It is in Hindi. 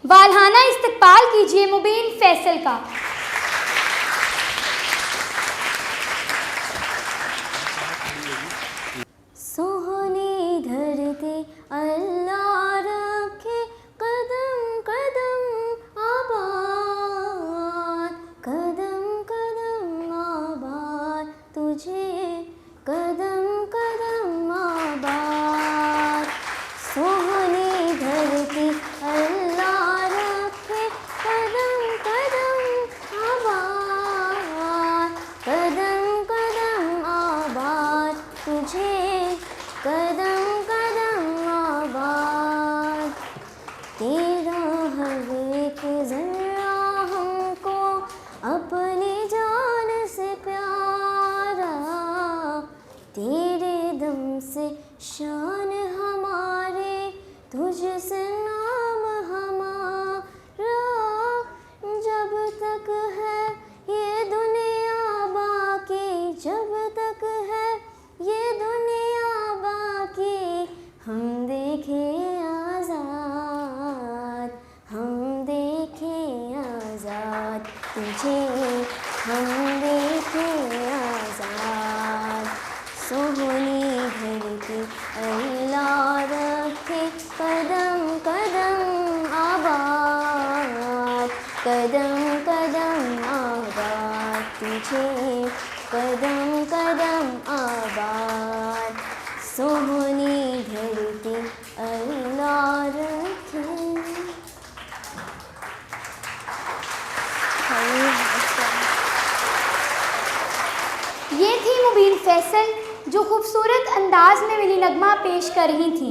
वालहाना इस्तकबाल कीजिए मुबीन फैसल का। सोहनी धरती अल्लाह रखे कदम कदम आबाद, कदम कदम आबाद तुझे, कदम कदम आबाद। सोहनी धरती अल्लाह रखे कदम कदम आबाद, कदम कदम आबाद तुझे, कदम कदम आबाद। तेरा हर एक ज़र्रा हमको अपनी जान से प्यारा, तेरे दम से शान हमारे, तुझसे नाम हमारा। जब तक है ये दुनिया बाकी, जब तक है ये दुनिया बाकी, हम देखे आज़ाद, हम देखे आज़ाद तुझे, हम देखे आज़ाद। सोहनी धरती अल्लाह रखे कदम कदम आबाद, कदम कदम आबाद तुझे, कदम कदम आबाद। सोहनी धरती अल्लाह रखे। ये थी मुबीन फैसल जो खूबसूरत अंदाज में मिली नगमा पेश कर रही थी।